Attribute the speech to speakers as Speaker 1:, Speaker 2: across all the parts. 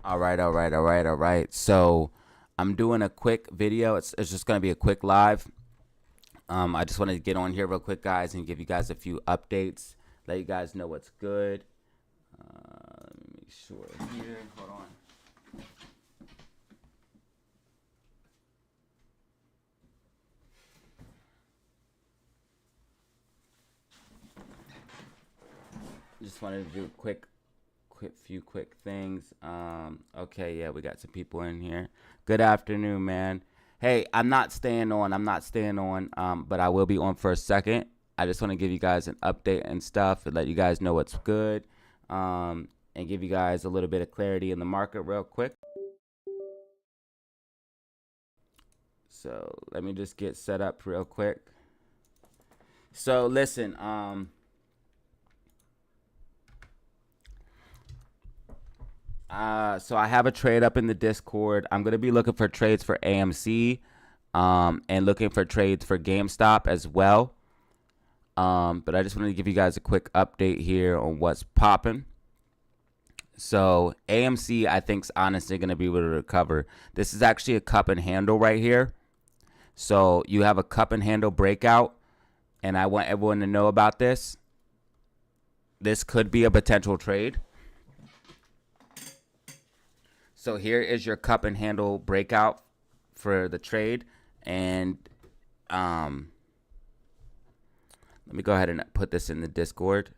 Speaker 1: All right. So I'm doing a quick video. It's just going to be a quick live. I just wanted to get on here real quick, guys, and give you guys a few updates. Let you guys know what's good. Let me make sure here. Hold on. Just wanted to do a few quick things. Okay, yeah, we got some people in here. Good afternoon, man. Hey, I'm not staying on, but I will be on for a second. I just want to give you guys an update and stuff and let you guys know what's good, and give you guys a little bit of clarity in the market real quick. So let me just get set up real quick. So listen, so I have a trade up in the Discord. I'm gonna be looking for trades for AMC, and looking for trades for GameStop as well. But I just wanted to give you guys a quick update here on what's popping. So AMC, I think, is honestly gonna be able to recover. This is actually a cup and handle right here. So you have a cup and handle breakout, and I want everyone to know about this. This could be a potential trade. So here is your cup and handle breakout for the trade. And let me go ahead and put this in the Discord.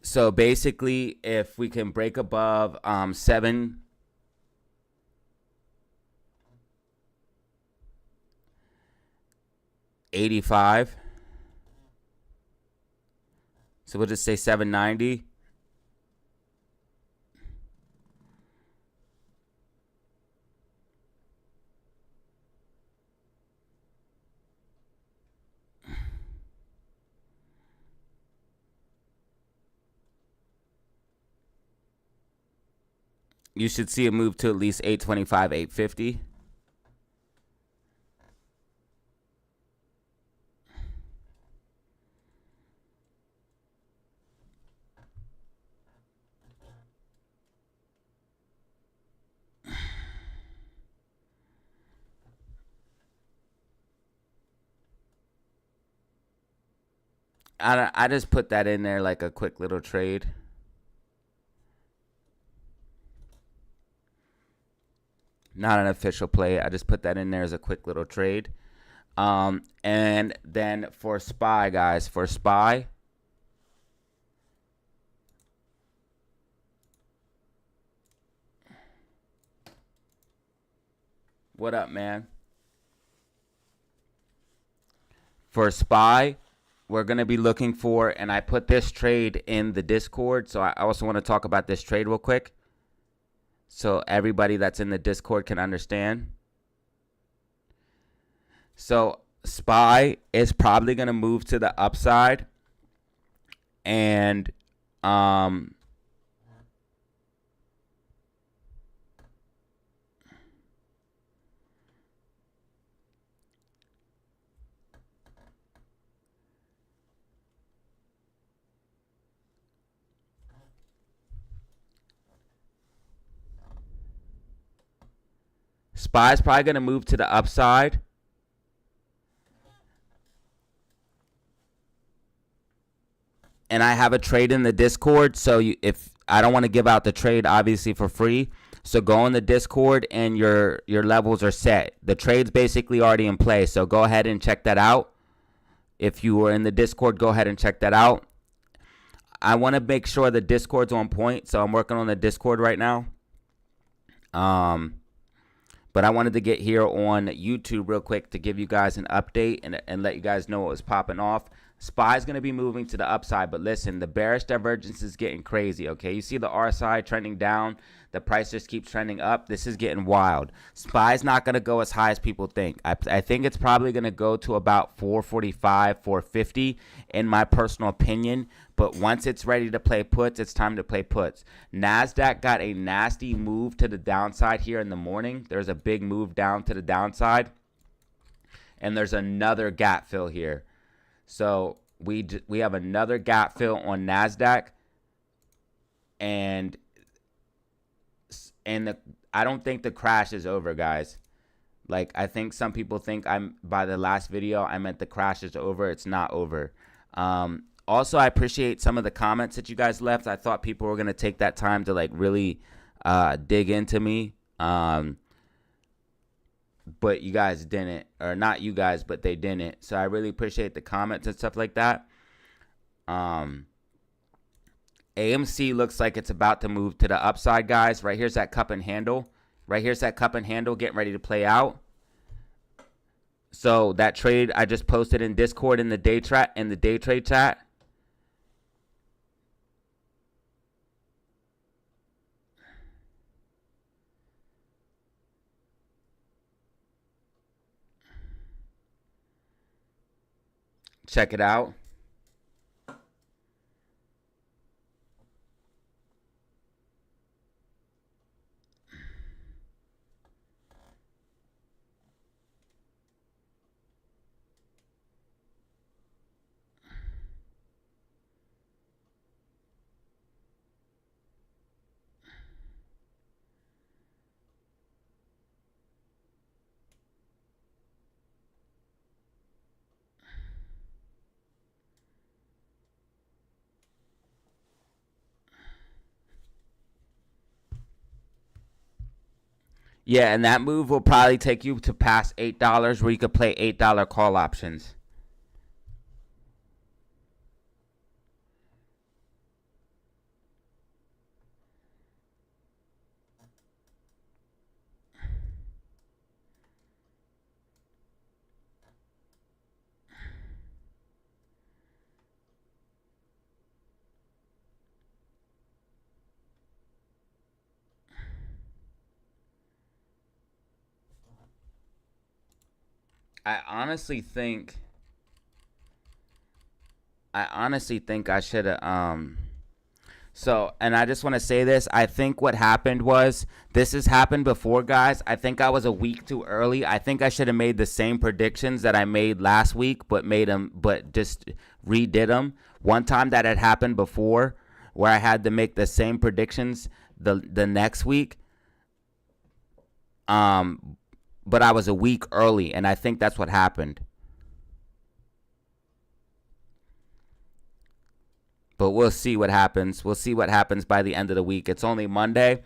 Speaker 1: So basically, if we can break above 785, so we'll just say 790. You should see it move to at least 825, 850. I just put that in there like a quick little trade. Not an official play. I just put that in there as a quick little trade. And then for SPY, guys, for SPY, what up, man? For SPY, we're going to be looking for, and I put this trade in the Discord, so I also want to talk about this trade real quick so everybody that's in the Discord can understand. So SPY is probably going to move to the upside, and SPY is probably going to move to the upside. And I have a trade in the Discord, so if I don't want to give out the trade, obviously, for free, so go in the Discord and your levels are set. The trade's basically already in play, so go ahead and check that out. If you were in the Discord, go ahead and check that out. I want to make sure the Discord's on point, so I'm working on the Discord right now. But I wanted to get here on YouTube real quick to give you guys an update and let you guys know what was popping off. SPY is going to be moving to the upside, but listen, the bearish divergence is getting crazy, okay? You see the RSI trending down. The price just keeps trending up. This is getting wild. SPY is not going to go as high as people think. I think it's probably going to go to about 445, 450 in my personal opinion. But once it's ready to play puts, it's time to play puts. NASDAQ got a nasty move to the downside here in the morning. There's a big move down to the downside. and there's another gap fill here. So we have another gap fill on NASDAQ, and I don't think the crash is over, guys. Like, I think some people think by the last video I meant the crash is over. It's not over. Also, I appreciate some of the comments that you guys left. I thought people were gonna take that time to like really dig into me. But you guys didn't, or not you guys, but they didn't. So I really appreciate the comments and stuff like that. AMC looks like it's about to move to the upside, guys. Right here's that cup and handle. Right here's that cup and handle getting ready to play out. So that trade I just posted in Discord in the day trade chat. Check it out. Yeah, and that move will probably take you to past $8 where you could play $8 call options. I honestly think I should have so, and I just want to say this. I think what happened was, this has happened before, guys. I think I was a week too early. I think I should have made the same predictions that I made last week, but just redid them. One time that had happened before, where I had to make the same predictions the next week. But I was a week early, and I think that's what happened. But we'll see what happens. We'll see what happens by the end of the week. It's only Monday.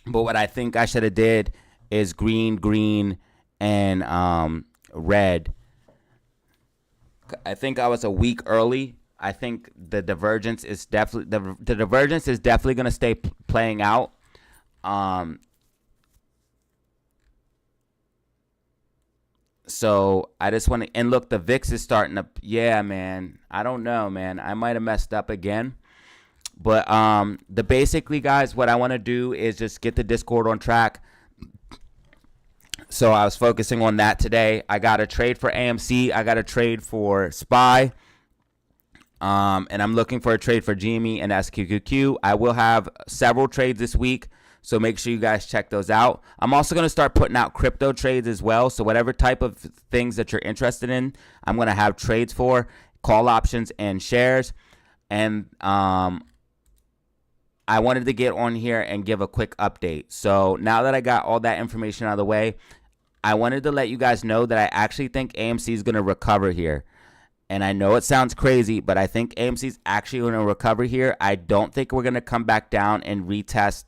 Speaker 1: But what I think I should have did is green, and red. I think I was a week early. I think the divergence is definitely going to stay playing out. So I just want to, and look, the VIX is starting to, yeah, man. I don't know, man. I might have messed up again. But basically, guys, what I want to do is just get the Discord on track. So I was focusing on that today. I got a trade for AMC. I got a trade for SPY. And I'm looking for a trade for GME and SQQQ. I will have several trades this week, so make sure you guys check those out. I'm also going to start putting out crypto trades as well. So whatever type of things that you're interested in, I'm going to have trades for, call options and shares. And I wanted to get on here and give a quick update. So now that I got all that information out of the way, I wanted to let you guys know that I actually think AMC is going to recover here. And I know it sounds crazy, but I think AMC is actually going to recover here. I don't think we're going to come back down and retest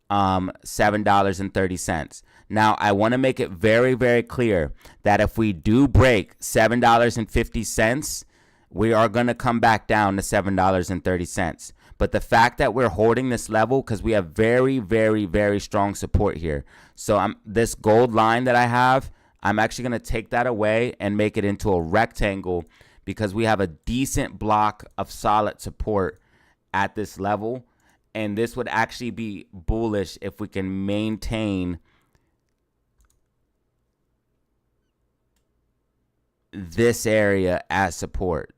Speaker 1: $7.30. Now, I want to make it very, very clear that if we do break $7.50, we are going to come back down to $7.30. But the fact that we're holding this level, because we have very, very, very strong support here. So this gold line that I have, I'm actually going to take that away and make it into a rectangle, because we have a decent block of solid support at this level. And this would actually be bullish if we can maintain this area as support.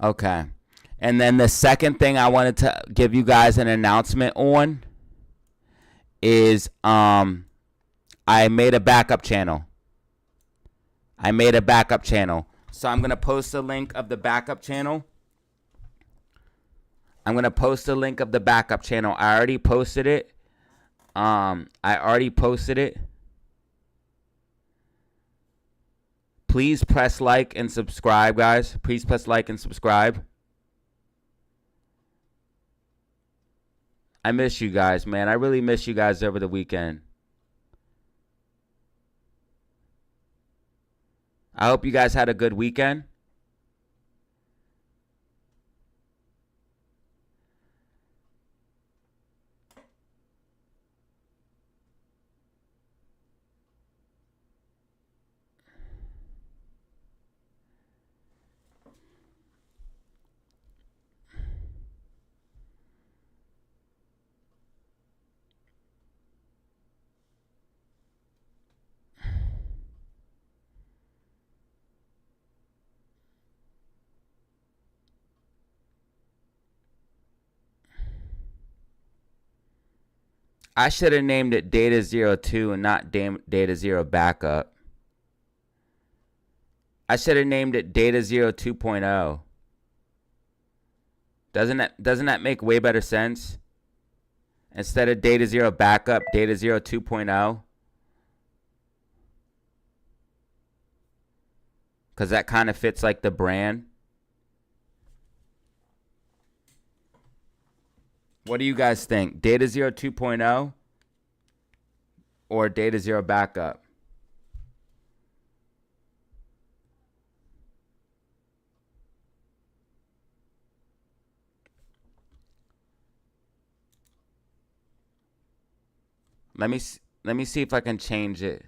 Speaker 1: Okay. And then the second thing I wanted to give you guys an announcement on is I made a backup channel. So I'm going to post a link of the backup channel. I already posted it. Please press like and subscribe, guys. Please press like and subscribe. I miss you guys, man. I really miss you guys over the weekend. I hope you guys had a good weekend. I should have named it DataZero 2 and not DataZero Backup. I should have named it DataZero 2.0. Doesn't that make way better sense? Instead of DataZero Backup, DataZero 2.0. Because that kind of fits like the brand. What do you guys think? DataZero 2.0 or DataZero Backup? Let me see if I can change it.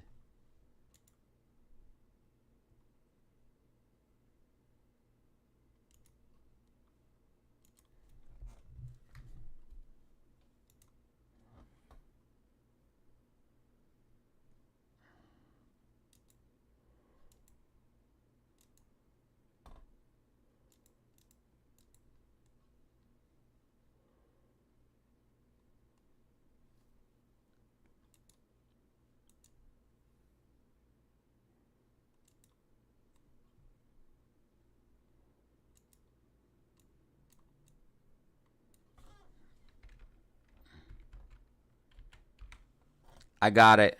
Speaker 1: I got it.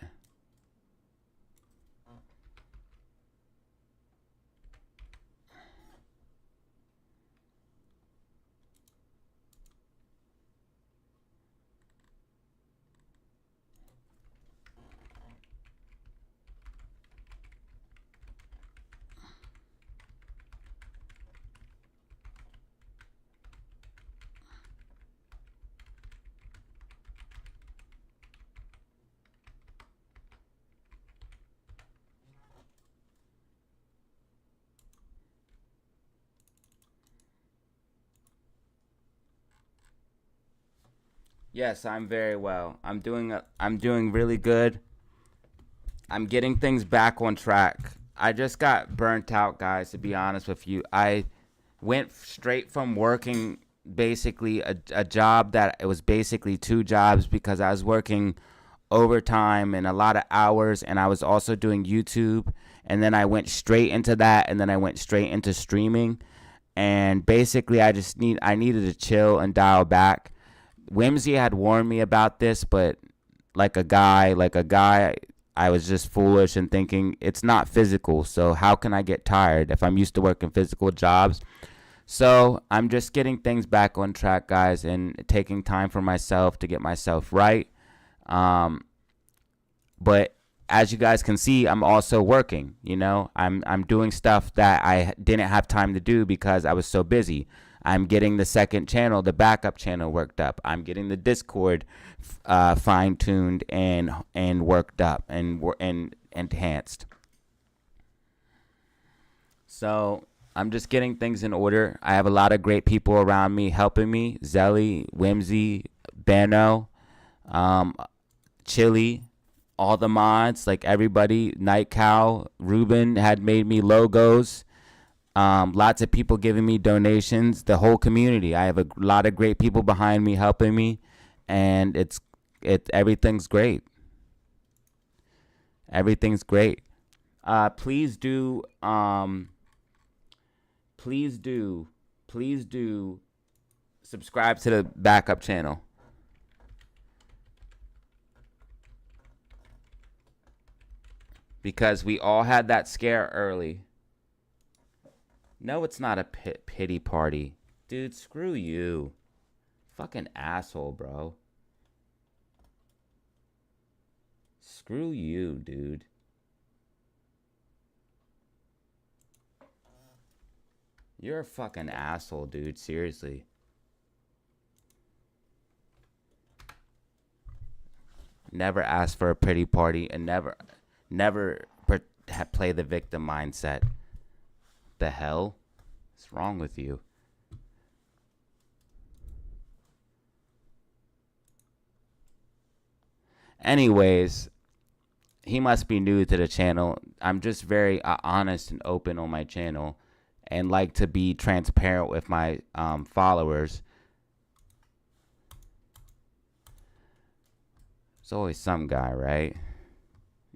Speaker 1: Yes, I'm very well. I'm doing really good. I'm getting things back on track. I just got burnt out, guys, to be honest with you. I went straight from working basically a job that it was basically two jobs because I was working overtime and a lot of hours, and I was also doing YouTube, and then I went straight into that, and then I went straight into streaming. And basically I needed to chill and dial back. Whimsy had warned me about this, but like a guy, I was just foolish and thinking it's not physical. So how can I get tired if I'm used to working physical jobs? So I'm just getting things back on track, guys, and taking time for myself to get myself right. But as you guys can see, I'm also working. I'm doing stuff that I didn't have time to do because I was so busy. I'm getting the second channel, the backup channel, worked up. I'm getting the Discord fine-tuned and worked up and enhanced. So I'm just getting things in order. I have a lot of great people around me helping me. Zelly, Whimsy, Bano, Chili, all the mods, like everybody. Night Cow, Ruben had made me logos. Lots of people giving me donations. The whole community. I have a lot of great people behind me helping me, and everything's great. Everything's great. Please do subscribe to the backup channel. Because we all had that scare early. No, it's not a pity party. Dude, screw you. Fucking asshole, bro. Screw you, dude. You're a fucking asshole, dude. Seriously. Never ask for a pity party and never play the victim mindset. The hell? What's wrong with you? Anyways, he must be new to the channel. I'm just very honest and open on my channel and like to be transparent with my followers. There's always some guy, right?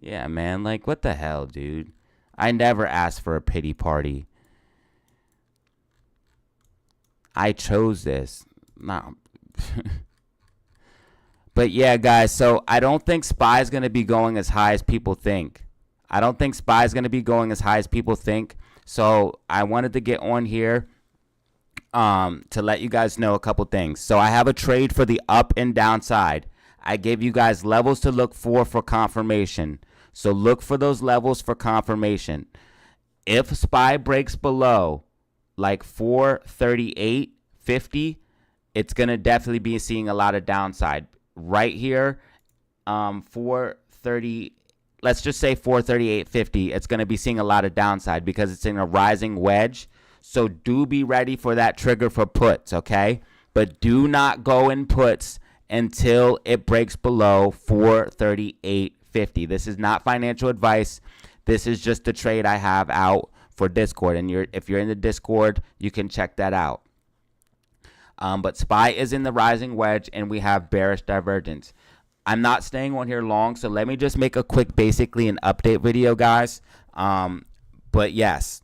Speaker 1: Yeah, man. Like, what the hell, dude? I never asked for a pity party. I chose this. No. But yeah, guys, so I don't think SPY is going to be going as high as people think. I don't think SPY is going to be going as high as people think. So I wanted to get on here to let you guys know a couple things. So I have a trade for the up and downside. I gave you guys levels to look for confirmation. So look for those levels for confirmation. If SPY breaks below like 438.50, it's going to definitely be seeing a lot of downside. Right here, 430, let's just say 438.50, it's going to be seeing a lot of downside because it's in a rising wedge. So do be ready for that trigger for puts, okay? But do not go in puts until it breaks below 438.50. This is not financial advice. This is just the trade I have out for Discord. And if you're in the Discord, you can check that out. But SPY is in the rising wedge, and we have bearish divergence. I'm not staying on here long, so let me just make a quick, basically an update video, guys. But yes,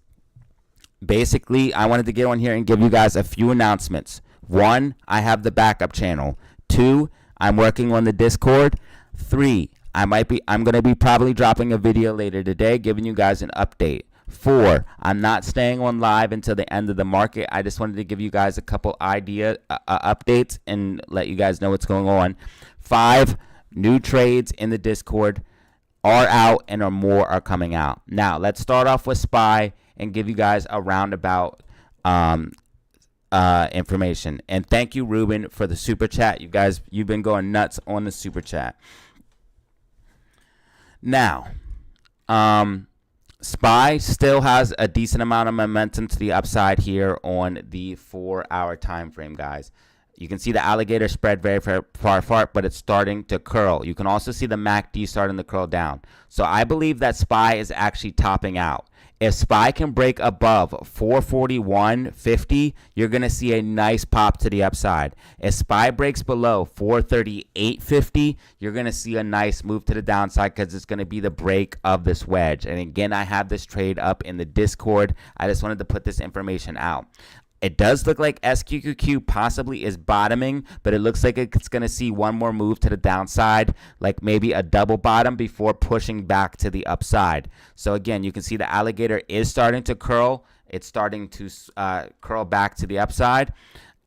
Speaker 1: basically, I wanted to get on here and give you guys a few announcements. 1, I have the backup channel. 2, I'm working on the Discord. 3, I'm going to be probably dropping a video later today, giving you guys an update. 4, I'm not staying on live until the end of the market. I just wanted to give you guys a couple updates and let you guys know what's going on. 5, new trades in the Discord are out and more are coming out. Now, let's start off with SPY and give you guys a roundabout information. And thank you, Ruben, for the super chat. You guys, you've been going nuts on the super chat. Now, SPY still has a decent amount of momentum to the upside here on the 4-hour time frame, guys. You can see the alligator spread very far apart, but it's starting to curl. You can also see the MACD starting to curl down. So I believe that SPY is actually topping out. If SPY can break above 441.50, you're going to see a nice pop to the upside. If SPY breaks below 438.50, you're going to see a nice move to the downside because it's going to be the break of this wedge. And again, I have this trade up in the Discord. I just wanted to put this information out. It does look like SQQQ possibly is bottoming, but it looks like it's going to see one more move to the downside, like maybe a double bottom before pushing back to the upside. So again, you can see the alligator is starting to curl. It's starting to curl back to the upside.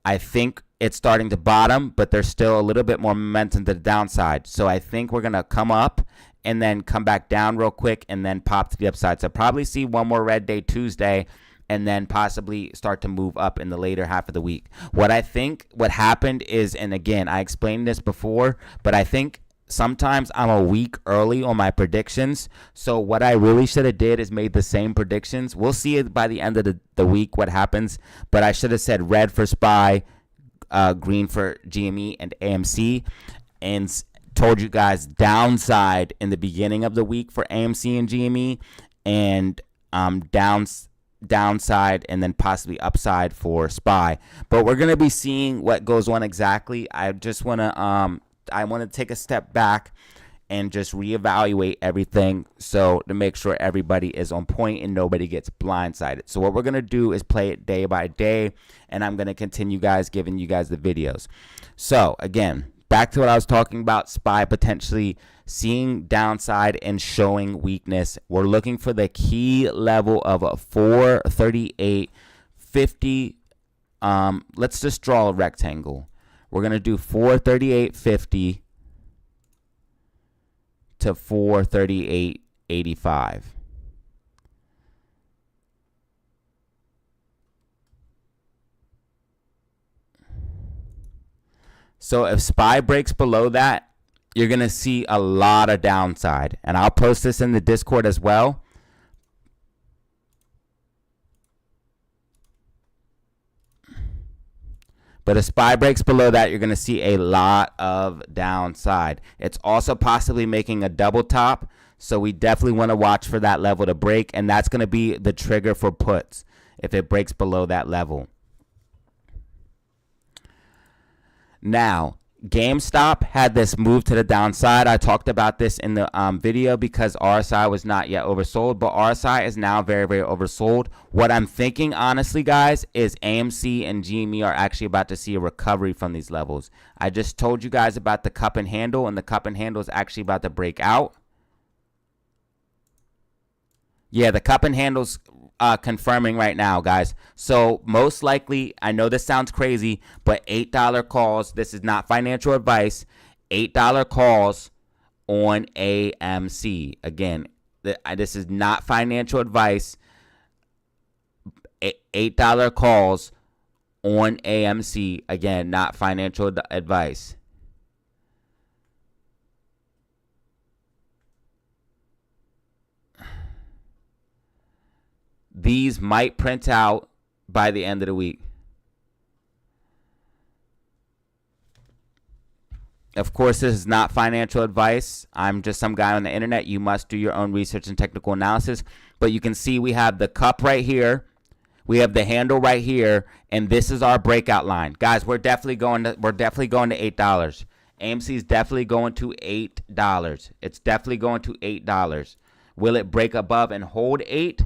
Speaker 1: I think it's starting to bottom, but there's still a little bit more momentum to the downside. So I think we're going to come up and then come back down real quick and then pop to the upside. So probably see one more red day Tuesday, and then possibly start to move up in the later half of the week. What I think what happened is, and again, I explained this before, but I think sometimes I'm a week early on my predictions. So what I really should have did is made the same predictions. We'll see it by the end of the week what happens, but I should have said red for SPY, green for GME and AMC, and told you guys downside in the beginning of the week for AMC and GME, and downside and then possibly upside for SPY. But we're going to be seeing what goes on exactly. I just want to take a step back and just reevaluate everything, so to make sure everybody is on point and nobody gets blindsided. So what we're going to do is play it day by day, and I'm going to continue giving you guys the videos. So again, back to what I was talking about, SPY potentially seeing downside and showing weakness. We're looking for the key level of a 438.50. Let's just draw a rectangle. We're going to do 438.50 to 438.85. So if SPY breaks below that, you're going to see a lot of downside. And I'll post this in the Discord as well. But if SPY breaks below that, you're going to see a lot of downside. It's also possibly making a double top. So we definitely want to watch for that level to break. And that's going to be the trigger for puts if it breaks below that level. Now, GameStop had this move to the downside. I talked about this in the video because RSI was not yet oversold, but RSI is now very, very oversold. What I'm thinking, honestly, guys, is AMC and GME are actually about to see a recovery from these levels. I just told you guys about the cup and handle, and the cup and handle is actually about to break out. Yeah, the cup and handle's confirming right now, guys. So most likely, I know this sounds crazy, but $8 calls. This is not financial advice. $8 calls on AMC. Again, this is not financial advice. $8 calls on AMC. Again, not financial advice. These might print out by the end of the week. Of course, this is not financial advice. I'm just some guy on the internet. You must do your own research and technical analysis. But you can see we have the cup right here. We have the handle right here, and this is our breakout line. Guys, we're definitely going to $8. AMC is definitely going to $8. It's definitely going to $8. Will it break above and hold 8?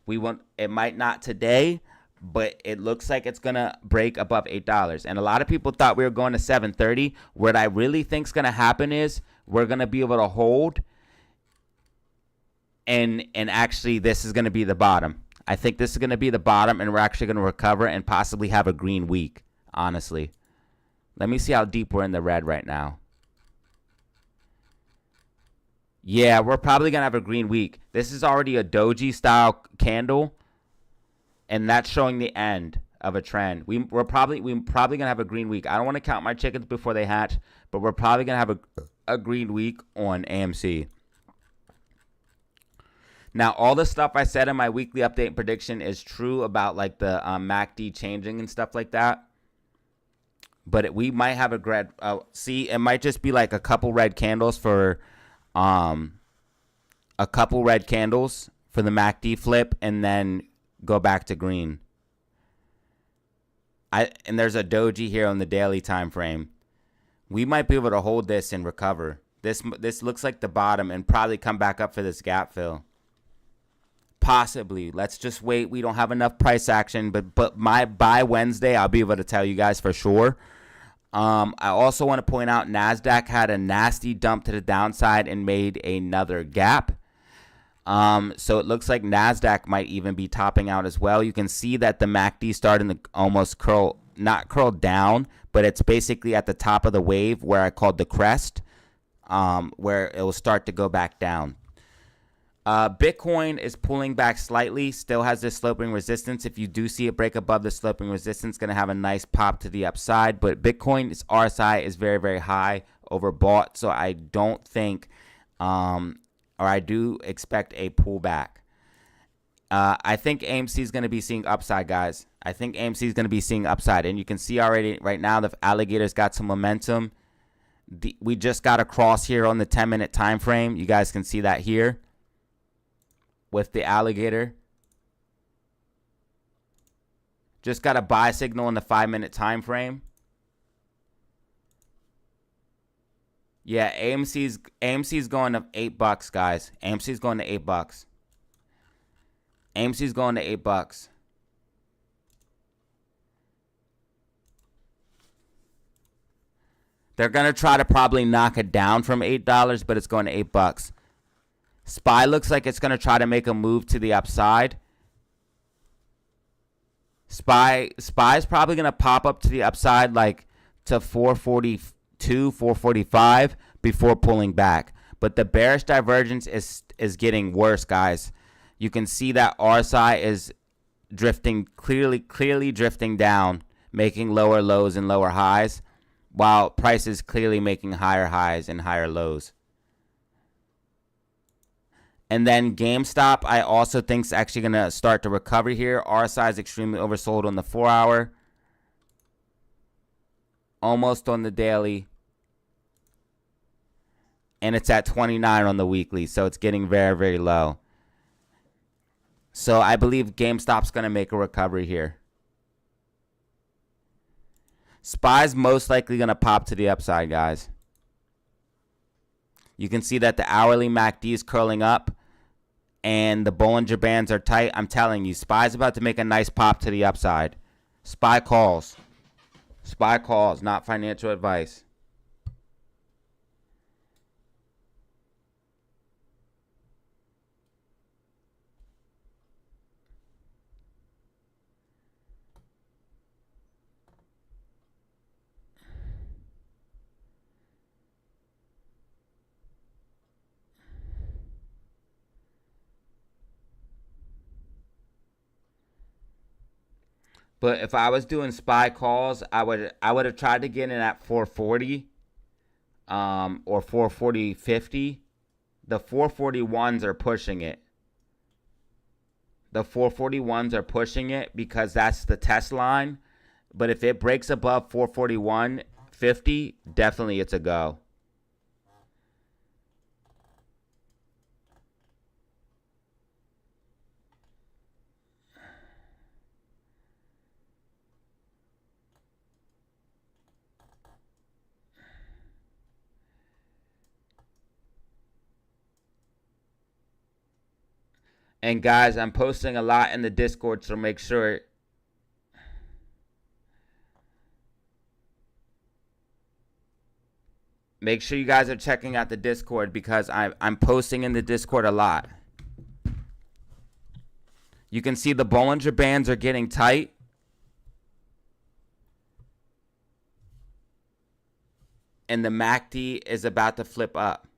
Speaker 1: It might not today, but it looks like it's going to break above $8. And a lot of people thought we were going to 730. What I really think is going to happen is we're going to be able to hold, and actually this is going to be the bottom. I think this is going to be the bottom, and we're actually going to recover and possibly have a green week, honestly. Let me see how deep we're in the red right now. Yeah, we're probably going to have a green week. This is already a doji style candle, and that's showing the end of a trend. We're probably going to have a green week. I don't want to count my chickens before they hatch, but we're probably going to have a green week on AMC. Now, all the stuff I said in my weekly update prediction is true about like the MACD changing and stuff like that. But we might have a see, it might just be like a couple red candles for the MACD flip, and then go back to green. And there's a doji here on the daily time frame. We might be able to hold this and recover. This looks like the bottom and probably come back up for this gap fill. Possibly. Let's just wait. We don't have enough price action, but by Wednesday I'll be able to tell you guys for sure. I also want to point out NASDAQ had a nasty dump to the downside and made another gap. So it looks like NASDAQ might even be topping out as well. You can see that the MACD starting to almost not curl down, but it's basically at the top of the wave where I called the crest, where it will start to go back down. Bitcoin is pulling back slightly, still has this sloping resistance. If you do see it break above the sloping resistance, going to have a nice pop to the upside. But Bitcoin's RSI is very, very high, overbought. So I don't think, or I do expect a pullback. I think AMC is going to be seeing upside, guys. I think AMC is going to be seeing upside. And you can see already right now the alligator's got some momentum. We just got a cross here on the 10-minute time frame. You guys can see that here with the alligator. Just got a buy signal in the 5-minute time frame. Yeah, AMC's going to $8, guys. AMC's going to $8. AMC's going to $8. They're going to try to probably knock it down from $8, but it's going to $8. SPY looks like it's going to try to make a move to the upside. SPY's probably going to pop up to the upside like to 442, 445 before pulling back. But the bearish divergence is getting worse, guys. You can see that RSI is drifting, clearly drifting down, making lower lows and lower highs, while price is clearly making higher highs and higher lows. And then GameStop, I also think is actually going to start to recover here. RSI is extremely oversold on the 4-hour. Almost on the daily. And it's at 29 on the weekly. So it's getting very, very low. So I believe GameStop's going to make a recovery here. SPY's most likely going to pop to the upside, guys. You can see that the hourly MACD is curling up and the Bollinger Bands are tight. I'm telling you, SPY's about to make a nice pop to the upside. SPY calls. SPY calls, not financial advice. But if I was doing SPY calls, I would have tried to get in at 440 or 440.50. The 441s are pushing it. The 441s are pushing it because that's the test line. But if it breaks above 441.50, definitely it's a go. And guys, I'm posting a lot in the Discord, so make sure you guys are checking out the Discord because I'm posting in the Discord a lot. You can see the Bollinger Bands are getting tight. And the MACD is about to flip up.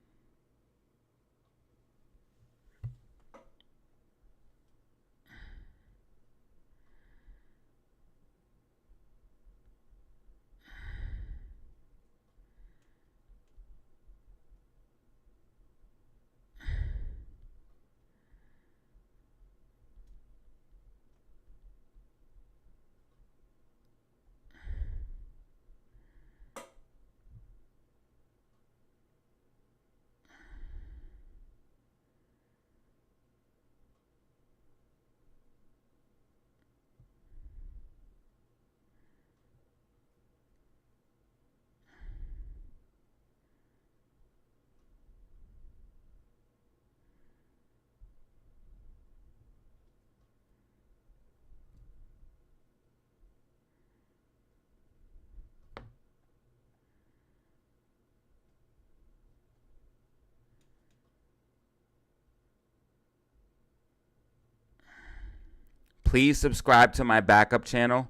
Speaker 1: Please subscribe to my backup channel.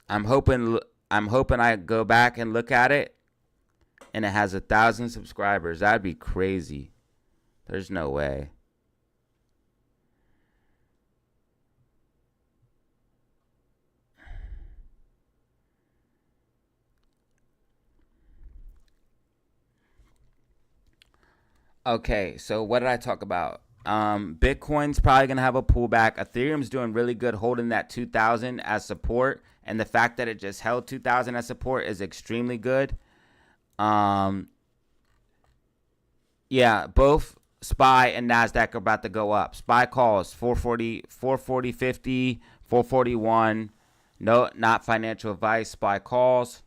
Speaker 1: I'm hoping I go back and look at it and it has 1,000 subscribers. That'd be crazy. There's no way. Okay, so what did I talk about? Bitcoin's probably going to have a pullback. Ethereum's doing really good holding that 2,000 as support and the fact that it just held 2,000 as support is extremely good. Yeah, both SPY and NASDAQ are about to go up. SPY calls 440, 440.50, 441. No, not financial advice. SPY calls.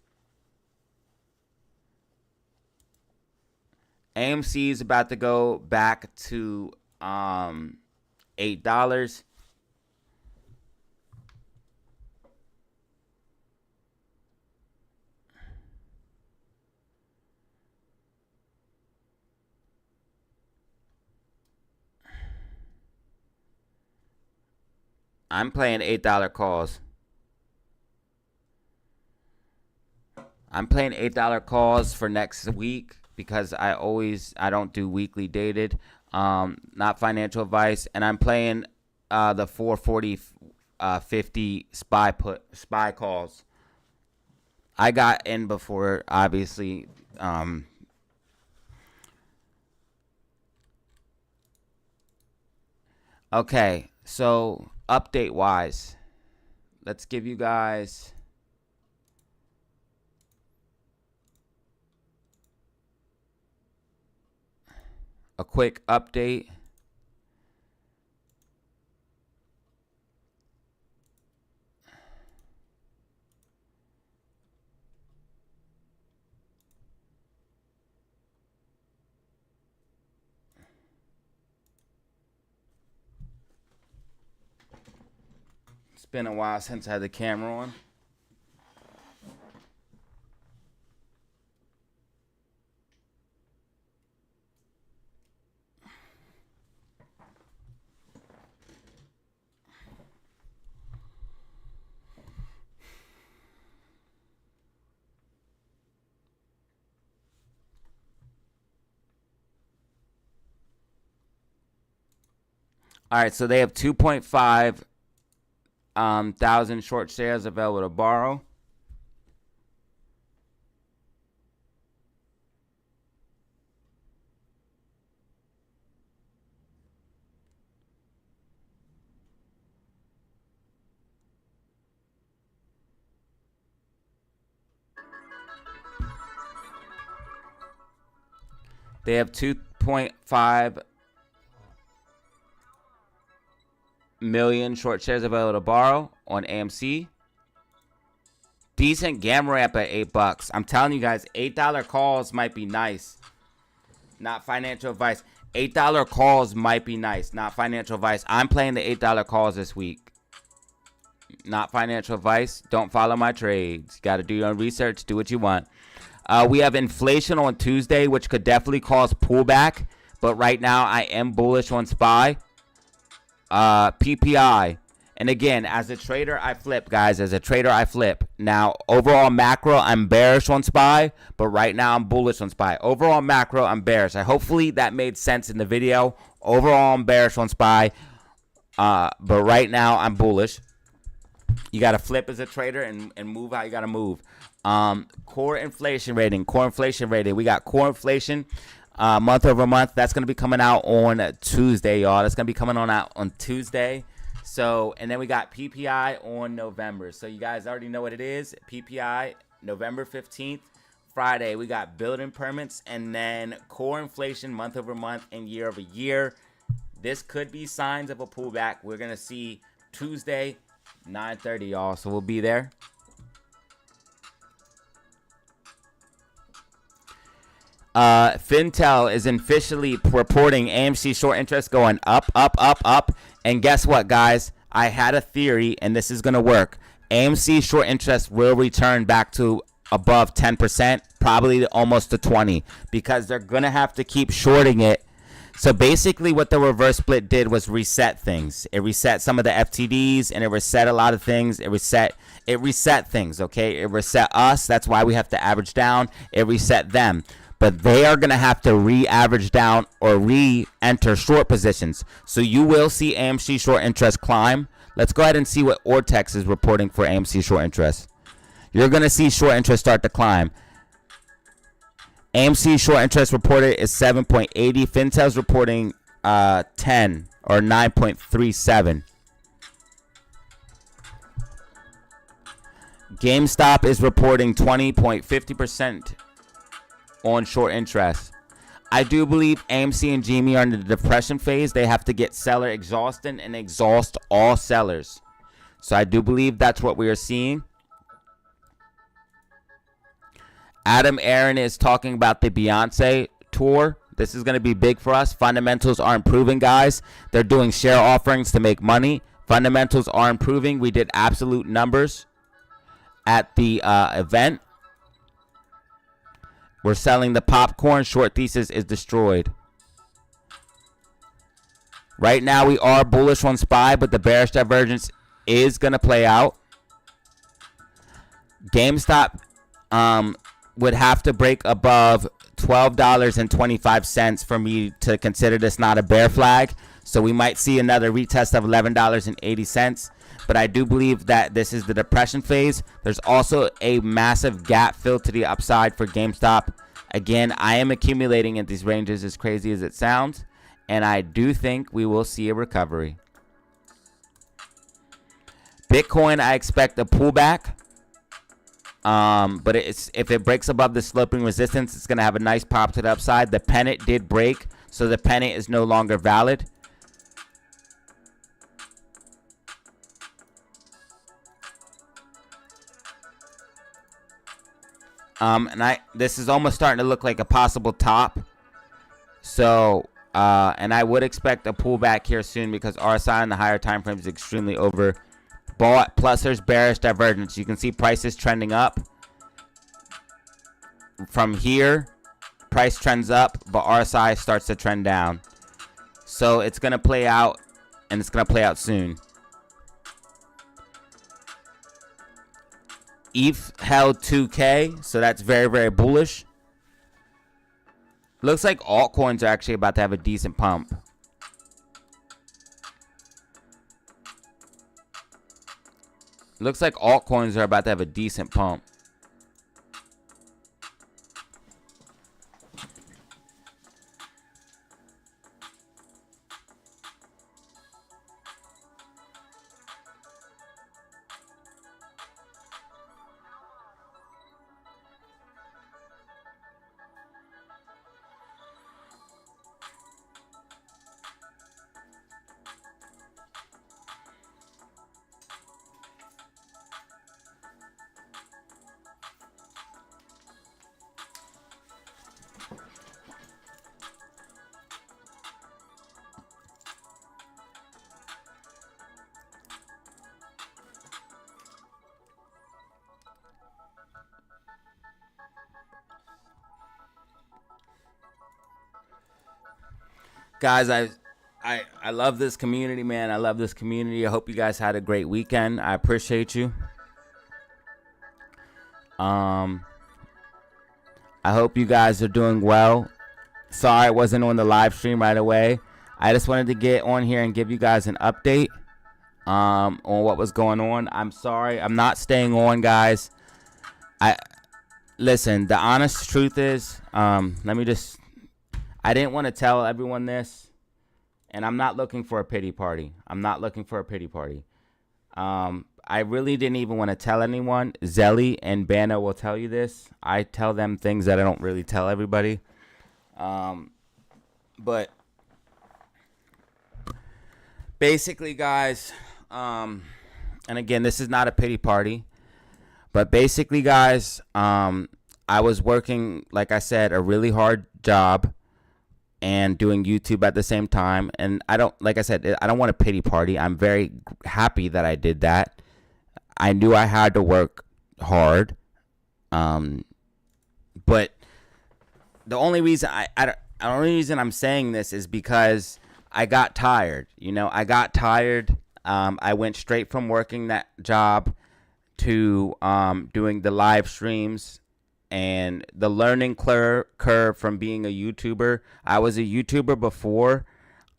Speaker 1: AMC is about to go back to $8. I'm playing $8 calls. I'm playing $8 calls for next week because I don't do weekly dated, not financial advice, and I'm playing the 440.50 SPY calls. I got in before, obviously. Okay, so update wise, let's give you guys a quick update. It's been a while since I had the camera on. All right, so they have 2.5 thousand short shares available to borrow. They have 2.5 million short shares available to borrow on AMC. Decent gamma ramp at $8. I'm telling you guys, $8 calls might be nice. Not financial advice. $8 calls might be nice. Not financial advice. I'm playing the $8 calls this week. Not financial advice. Don't follow my trades. You got to do your own research. Do what you want. We have inflation on Tuesday, which could definitely cause pullback. But right now, I am bullish on SPY. PPI. And again, as a trader, I flip, guys. As a trader, I flip. Now, overall macro, I'm bearish on SPY. But right now, I'm bullish on SPY. Overall macro, I'm bearish. Hopefully, that made sense in the video. Overall, I'm bearish on SPY. But right now, I'm bullish. You got to flip as a trader and move how you got to move. Core inflation rating. Core inflation rating. We got core inflation month over month. That's going to be coming out on Tuesday, y'all. That's going to be coming out on Tuesday. So, and then we got PPI on November. So you guys already know what it is. PPI, November 15th, Friday. We got building permits and then core inflation month over month and year over year. This could be signs of a pullback. We're going to see Tuesday, 9:30, y'all. So we'll be there. Fintel is officially reporting AMC short interest going up, up, up, up. And guess what, guys? I had a theory, and this is going to work. AMC short interest will return back to above 10%, probably almost to 20%, because they're going to have to keep shorting it. So basically what the reverse split did was reset things. It reset some of the FTDs, and it reset a lot of things. It reset things, okay? It reset us. That's why we have to average down. It reset them. But they are going to have to re-average down or re-enter short positions. So you will see AMC short interest climb. Let's go ahead and see what Ortex is reporting for AMC short interest. You're going to see short interest start to climb. AMC short interest reported is 7.80. Fintel's reporting 10 or 9.37. GameStop is reporting 20.50% on short interest. I do believe AMC and GME are in the depression phase. They have to get seller exhausted and exhaust all sellers. So I do believe that's what we are seeing. Adam Aaron is talking about the Beyonce tour. This is going to be big for us. Fundamentals are improving, guys. They're doing share offerings to make money. Fundamentals are improving. We did absolute numbers at the event. We're selling the popcorn. Short thesis is destroyed. Right now, we are bullish on SPY, but the bearish divergence is going to play out. GameStop would have to break above $12.25 for me to consider this not a bear flag. So we might see another retest of $11.80. But I do believe that this is the depression phase. There's also a massive gap filled to the upside for GameStop. Again, I am accumulating at these ranges, as crazy as it sounds. And I do think we will see a recovery. Bitcoin, I expect a pullback. But if it breaks above the sloping resistance, it's going to have a nice pop to the upside. The pennant did break, so the pennant is no longer valid. And this is almost starting to look like a possible top. So, and I would expect a pullback here soon because RSI on the higher time frame is extremely overbought. Plus, there's bearish divergence. You can see prices trending up. From here, price trends up, but RSI starts to trend down. So it's going to play out, and it's going to play out soon. ETH held 2K, so that's very, very bullish. Looks like altcoins are actually about to have a decent pump. Looks like altcoins are about to have a decent pump. Guys, I love this community, man. I love this community. I hope you guys had a great weekend. I appreciate you. I hope you guys are doing well. Sorry I wasn't on the live stream right away. I just wanted to get on here and give you guys an update on what was going on. I'm sorry. I'm not staying on, guys. Listen, the honest truth is, I didn't want to tell everyone this, and I'm not looking for a pity party. I really didn't even want to tell anyone. Zelly and Bana will tell you this. I tell them things that I don't really tell everybody. But basically, guys, and again, this is not a pity party, but basically, guys, I was working, like I said, a really hard job and doing YouTube at the same time. And I don't want a pity party. I'm very happy that I did that. I knew I had to work hard. But the only reason I'm saying this is because I got tired. I got tired. I went straight from working that job to doing the live streams. And the learning curve from being a YouTuber. I was a YouTuber before,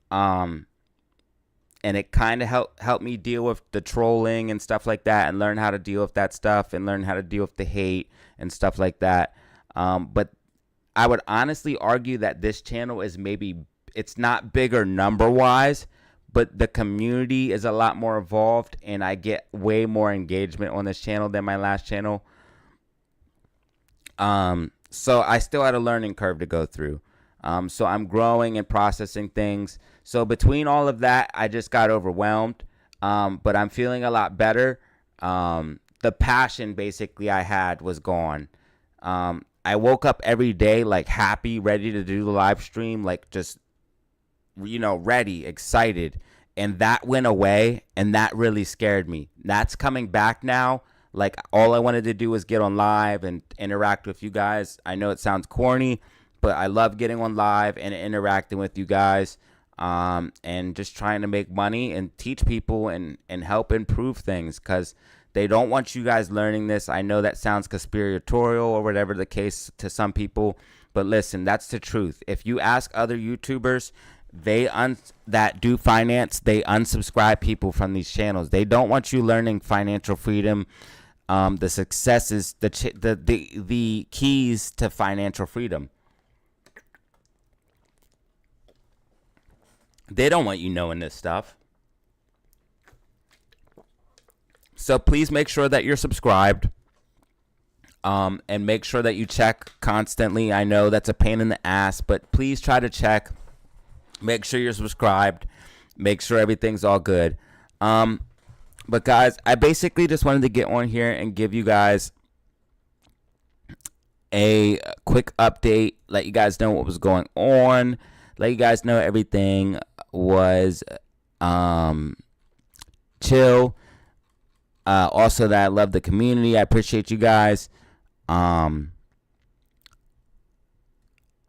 Speaker 1: and it kind of helped me deal with the trolling and stuff like that, and learn how to deal with that stuff, and learn how to deal with the hate and stuff like that. But I would honestly argue that this channel is it's not bigger number-wise, but the community is a lot more involved, and I get way more engagement on this channel than my last channel. So I still had a learning curve to go through. So I'm growing and processing things. So between all of that, I just got overwhelmed. But I'm feeling a lot better. The passion basically I had was gone. I woke up every day like happy, ready to do the live stream, like just, ready, excited. And that went away, and that really scared me. That's coming back now. Like, all I wanted to do was get on live and interact with you guys. I know it sounds corny, but I love getting on live and interacting with you guys, and just trying to make money and teach people and help improve things, because they don't want you guys learning this. I know that sounds conspiratorial or whatever the case to some people, but listen, that's the truth. If you ask other YouTubers, that do finance, they unsubscribe people from these channels. They don't want you learning financial freedom, the successes, the keys to financial freedom. They don't want you knowing this stuff. So please make sure that you're subscribed, and make sure that you check constantly. I know that's a pain in the ass, but please try to check. Make sure you're subscribed. Make sure everything's all good. But guys, I basically just wanted to get on here and give you guys a quick update, let you guys know what was going on, let you guys know everything was chill. Also, that I love the community. I appreciate you guys. I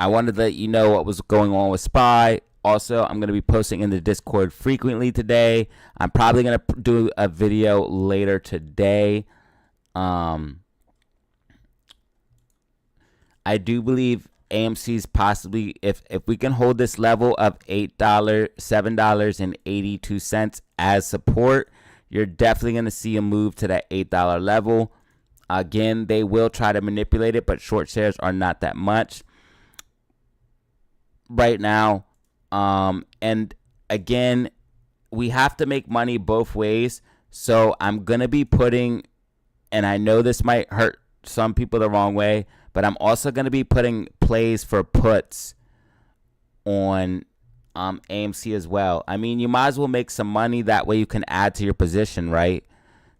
Speaker 1: wanted to let you know what was going on with Spy. Also, I'm going to be posting in the Discord frequently today. I'm probably going to do a video later today. I do believe AMC's possibly, if we can hold this level of $8, $7.82 as support, you're definitely going to see a move to that $8 level. Again, they will try to manipulate it, but short shares are not that much right now. And again, we have to make money both ways. So I'm going to be putting, and I know this might hurt some people the wrong way, but I'm also going to be putting plays for puts on AMC as well. I mean, you might as well make some money. That way you can add to your position, right?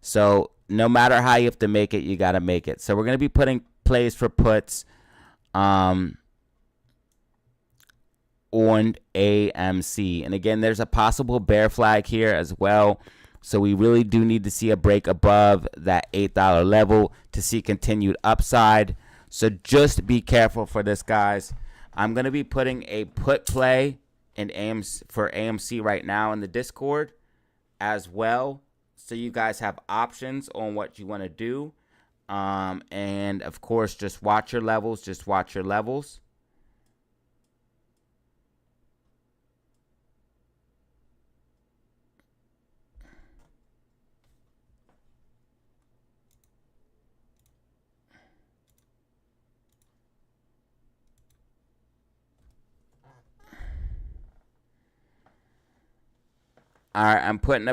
Speaker 1: So no matter how you have to make it, you got to make it. So we're going to be putting plays for puts on AMC. And again, there's a possible bear flag here as well. So we really do need to see a break above that $8 level to see continued upside. So just be careful for this, guys. I'm going to be putting a put play in AMC right now in the Discord as well. So you guys have options on what you want to do. And of course, just watch your levels. Just watch your levels. All right, I'm putting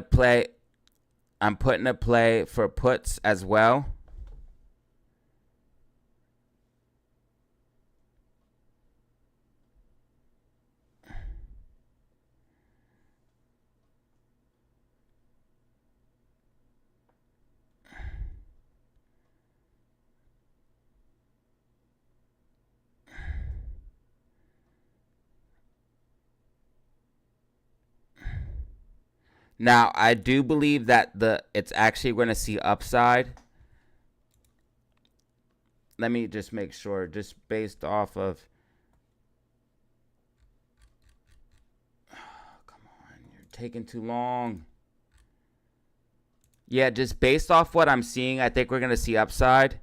Speaker 1: a play for puts as well. Now, I do believe that it's actually going to see upside. Let me just make sure, just based off of... Oh, come on, you're taking too long. Yeah, just based off what I'm seeing, I think we're going to see upside.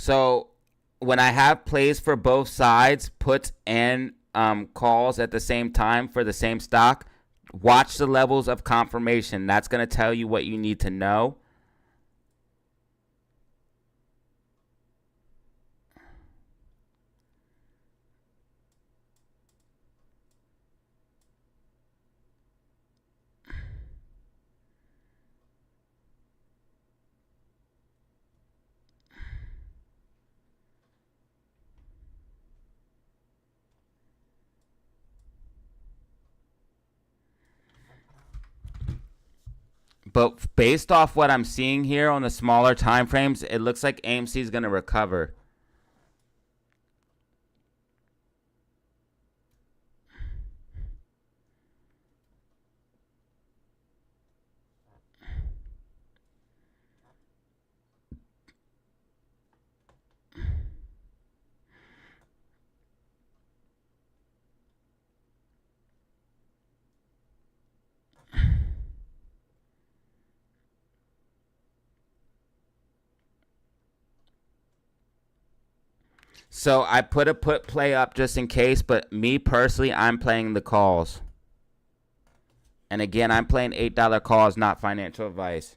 Speaker 1: So when I have plays for both sides, puts and calls at the same time for the same stock, watch the levels of confirmation. That's going to tell you what you need to know. But based off what I'm seeing here on the smaller time frames, it looks like AMC is going to recover. So I put a put play up just in case, but me personally, I'm playing the calls. And again, I'm playing $8 calls, not financial advice.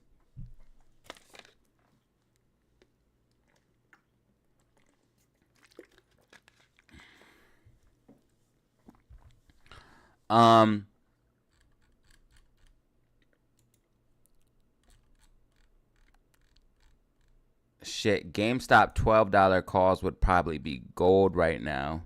Speaker 1: Shit, GameStop $12 calls would probably be gold right now.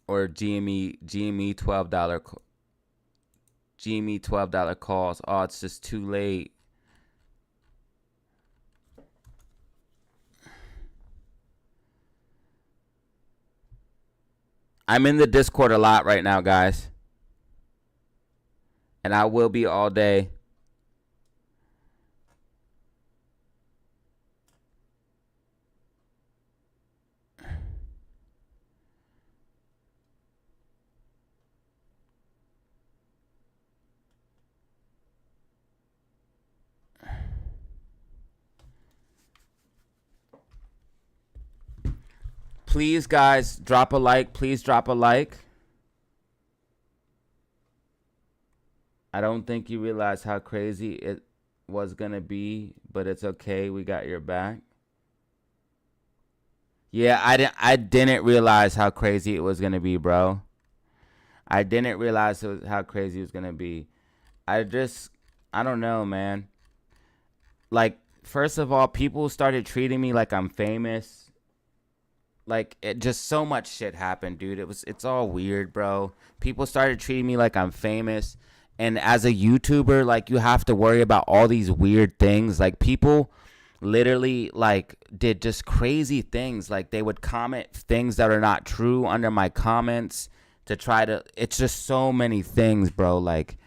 Speaker 1: Or GME $12 $12 calls. Oh, it's just too late. I'm in the Discord a lot right now, guys. And I will be all day. Please, guys, drop a like. Please drop a like. I don't think you realize how crazy it was going to be, but it's okay. We got your back. Yeah, I didn't realize how crazy it was going to be, bro. I didn't realize how crazy it was going to be. I don't know, man. Like, first of all, people started treating me like I'm famous. Like, it just so much shit happened, dude. It's all weird, bro. People started treating me like I'm famous. And as a YouTuber, like, you have to worry about all these weird things. Like, people literally, like, did just crazy things. Like, they would comment things that are not true under my comments to try to, it's just so many things, bro. Like,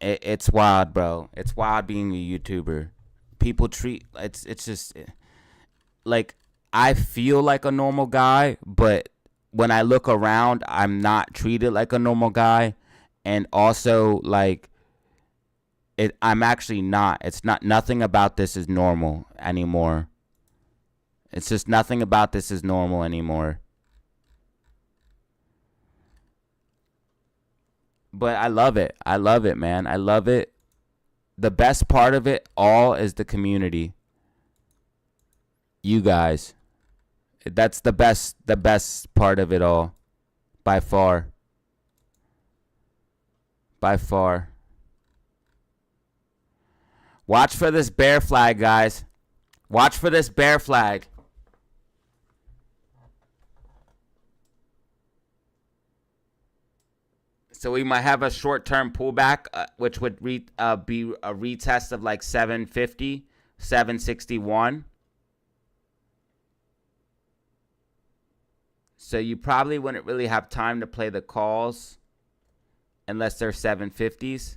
Speaker 1: it's wild, bro. It's wild being a YouTuber. People treat, it's just, like, I feel like a normal guy, but when I look around, I'm not treated like a normal guy. And also, like, I'm actually not. It's not, nothing about this is normal anymore. It's just nothing about this is normal anymore. But I love it. I love it, man. I love it. The best part of it all is the community. You guys. That's the best part of it all. By far. By far. Watch for this bear flag, guys. Watch for this bear flag. So we might have a short-term pullback, which would be a retest of like 750, 761. So you probably wouldn't really have time to play the calls unless they're 750s.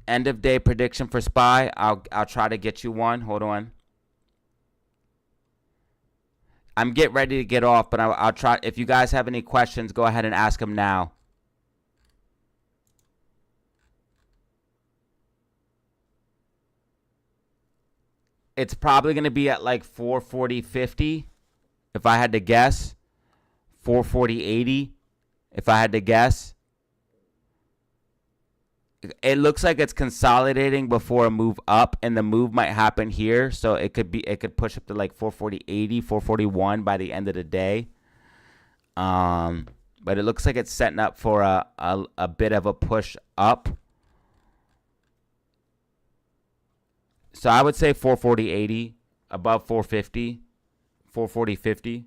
Speaker 1: End of day prediction for SPY. I'll try to get you one. Hold on. I'm getting ready to get off, but I'll try. If you guys have any questions, go ahead and ask them now. It's probably going to be at like 440.50 if I had to guess. 440.80 if I had to guess. It looks like it's consolidating before a move up, and the move might happen here, so it could push up to like 440.80, 441 by the end of the day. But it looks like it's setting up for a bit of a push up. So I would say 440.80, above 450, 440.50.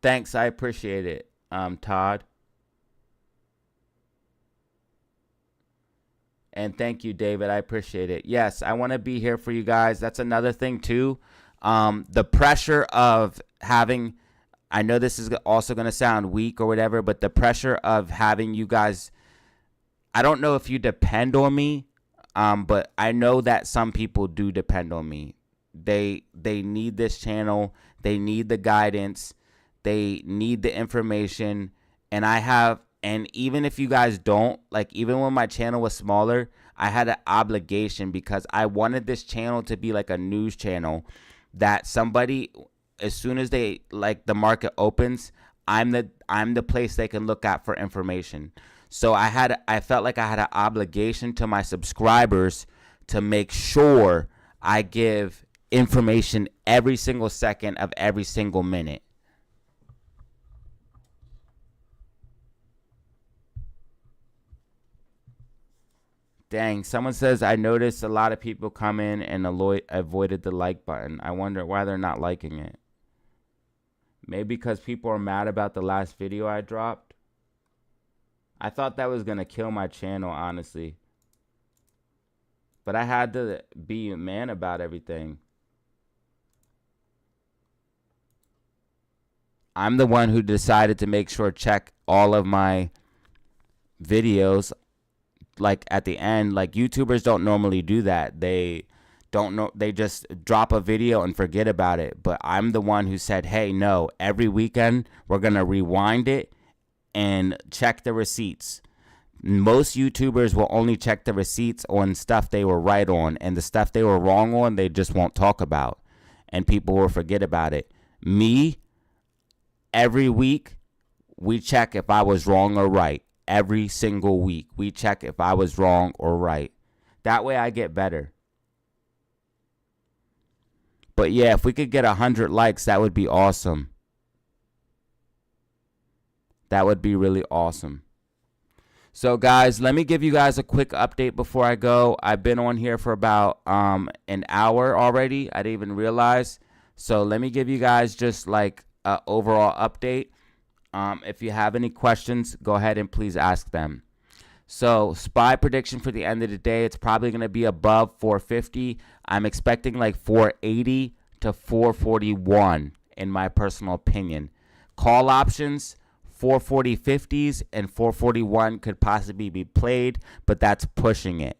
Speaker 1: Thanks, I appreciate it, Todd. And thank you, David. I appreciate it. Yes, I want to be here for you guys. That's another thing, too. The pressure of having, I know this is also going to sound weak or whatever, but the pressure of having you guys, I don't know if you depend on me, but I know that some people do depend on me. They need this channel. They need the guidance. They need the information. And even if you guys don't, like even when my channel was smaller, I had an obligation because I wanted this channel to be like a news channel that somebody, as soon as they like the market opens, I'm the place they can look at for information. So I felt like I had an obligation to my subscribers to make sure I give information every single second of every single minute. Dang, someone says, I noticed a lot of people come in and avoided the like button. I wonder why they're not liking it. Maybe because people are mad about the last video I dropped. I thought that was going to kill my channel, honestly. But I had to be a man about everything. I'm the one who decided to make sure check all of my videos like at the end. Like YouTubers don't normally do that. They don't know, they just drop a video and forget about it. But I'm the one who said, hey, no, every weekend we're gonna rewind it and check the receipts. Most YouTubers will only check the receipts on stuff they were right on, and the stuff they were wrong on they just won't talk about, and people will forget about it. Me, every week we check if I was wrong or right. Every single week, we check if I was wrong or right. That way I get better. But yeah, if we could get 100 likes, that would be awesome. That would be really awesome. So guys, let me give you guys a quick update before I go. I've been on here for about an hour already. I didn't even realize. So let me give you guys just like an overall update. If you have any questions, go ahead and please ask them. So SPY prediction for the end of the day, it's probably going to be above 450. I'm expecting like 480 to 441 in my personal opinion. Call options, 440.50s and 441 could possibly be played, but that's pushing it.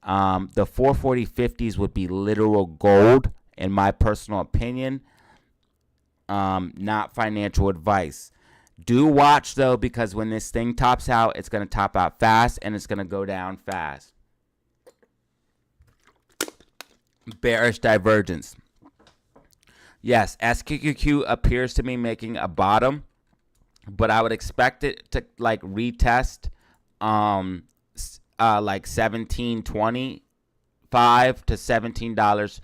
Speaker 1: The 440.50s would be literal gold in my personal opinion, not financial advice. Do watch, though, because when this thing tops out, it's going to top out fast, and it's going to go down fast. Bearish divergence. Yes, SQQQ appears to be making a bottom, but I would expect it to, like, retest like $17.25 to $17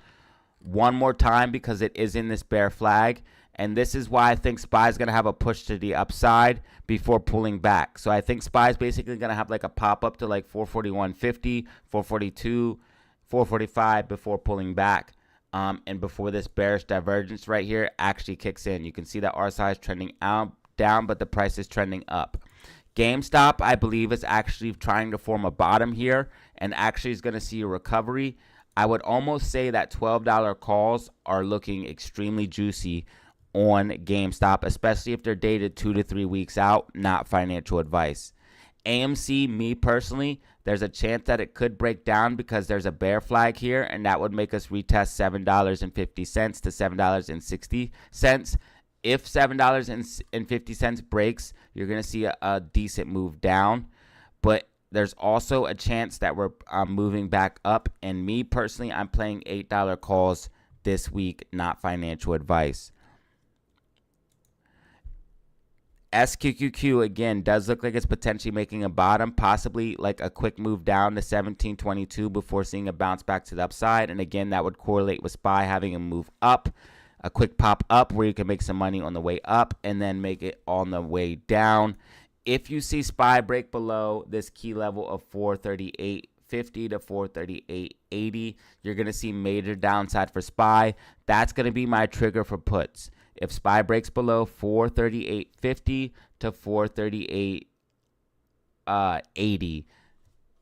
Speaker 1: one more time because it is in this bear flag. And this is why I think SPY is going to have a push to the upside before pulling back. So I think SPY is basically going to have like a pop up to like 441.50, 442, 445 before pulling back. And before this bearish divergence right here actually kicks in. You can see that RSI is trending down, but the price is trending up. GameStop, I believe, is actually trying to form a bottom here and actually is going to see a recovery. I would almost say that $12 calls are looking extremely juicy on GameStop, especially if they're dated 2 to 3 weeks out, not financial advice. AMC, me personally, there's a chance that it could break down because there's a bear flag here, and that would make us retest $7.50 to $7.60. If $7.50 breaks, you're going to see a decent move down. But there's also a chance that we're moving back up. And me personally, I'm playing $8 calls this week, not financial advice. SQQQ, again, does look like it's potentially making a bottom, possibly like a quick move down to 1722 before seeing a bounce back to the upside. And again, that would correlate with SPY having a move up, a quick pop up where you can make some money on the way up and then make it on the way down. If you see SPY break below this key level of 438.50 to 438.80, you're going to see major downside for SPY. That's going to be my trigger for puts. If SPY breaks below 438.50 to 438.80,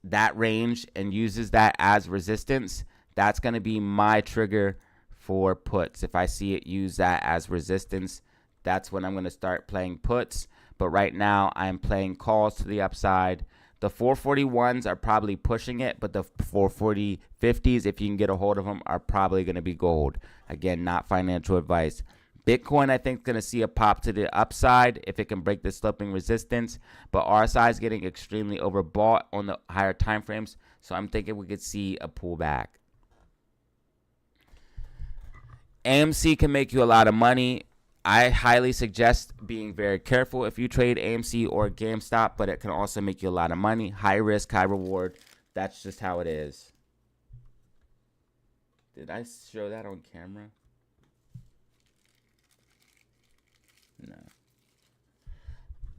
Speaker 1: that range, and uses that as resistance, that's going to be my trigger for puts. If I see it use that as resistance, that's when I'm going to start playing puts. But right now, I'm playing calls to the upside. The 441s are probably pushing it, but the 440.50s, if you can get a hold of them, are probably going to be gold. Again, not financial advice. Bitcoin, I think, is going to see a pop to the upside if it can break the sloping resistance. But RSI is getting extremely overbought on the higher time frames, so I'm thinking we could see a pullback. AMC can make you a lot of money. I highly suggest being very careful if you trade AMC or GameStop, but it can also make you a lot of money. High risk, high reward. That's just how it is. Did I show that on camera? No.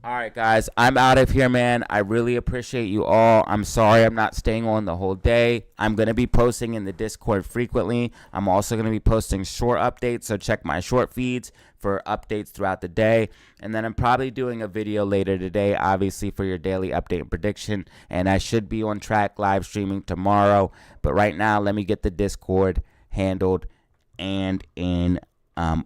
Speaker 1: All right, guys, I'm out of here, man. I really appreciate you all. I'm sorry I'm not staying on the whole day. I'm going to be posting in the Discord frequently. I'm also going to be posting short updates, so check my short feeds for updates throughout the day. And then I'm probably doing a video later today, obviously, for your daily update and prediction. And I should be on track live streaming tomorrow. But right now, let me get the Discord handled and in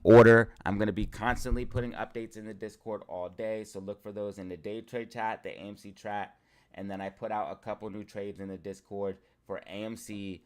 Speaker 1: order. I'm going to be constantly putting updates in the Discord all day, so look for those in the day trade chat, the AMC chat, and then I put out a couple new trades in the Discord for AMC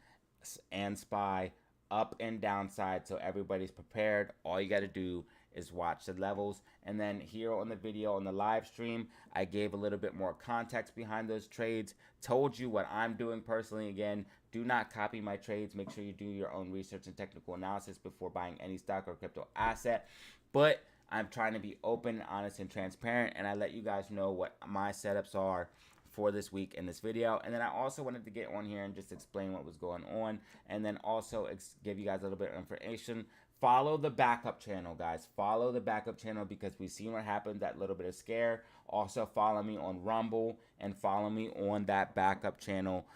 Speaker 1: and SPY, up and downside, so everybody's prepared. All you got to do is watch the levels. And then here on the video on the live stream, I gave a little bit more context behind those trades, told you what I'm doing personally. Again, do not copy my trades. Make sure you do your own research and technical analysis before buying any stock or crypto asset. But I'm trying to be open, honest, and transparent, and I let you guys know what my setups are for this week in this video. And then I also wanted to get on here and just explain what was going on, and then also give you guys a little bit of information. Follow the backup channel, guys. Follow the backup channel because we've seen what happened, that little bit of scare. Also follow me on Rumble and follow me on that backup channel.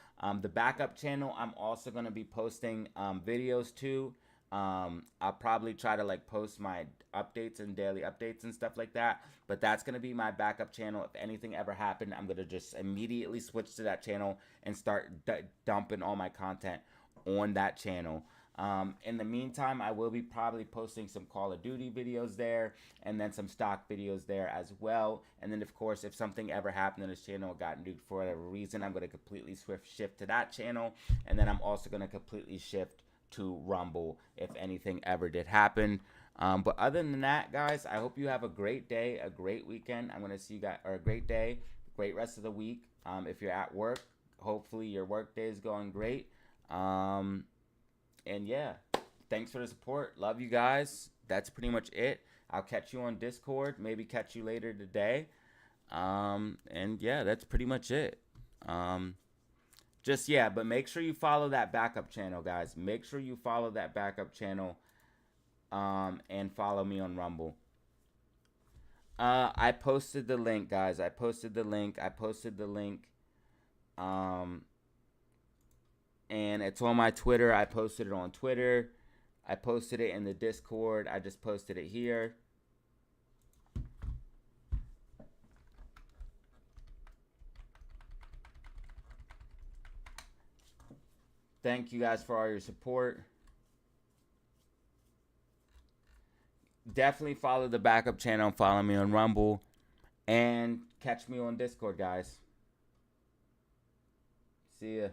Speaker 1: The backup channel, I'm also going to be posting videos too. I'll probably try to like post my updates and daily updates and stuff like that, but that's going to be my backup channel. If anything ever happened, I'm going to just immediately switch to that channel and start dumping all my content on that channel. In the meantime, I will be probably posting some Call of Duty videos there and then some stock videos there as well. And then, of course, if something ever happened in this channel, got nuked for whatever reason, I'm going to completely shift to that channel. And then I'm also going to completely shift to Rumble if anything ever did happen. But other than that, guys, I hope you have a great day, a great weekend. I'm going to see you guys, or a great day, great rest of the week. If you're at work, hopefully your work day is going great. And yeah, thanks for the support. Love you guys. That's pretty much it. I'll catch you on Discord. Maybe catch you later today. And yeah, that's pretty much it. But make sure you follow that backup channel, guys. Make sure you follow that backup channel. And follow me on Rumble. I posted the link, guys. I posted the link. And it's on my Twitter. I posted it on Twitter. I posted it in the Discord. I just posted it here. Thank you guys for all your support. Definitely follow the backup channel. Follow me on Rumble. And catch me on Discord, guys. See ya.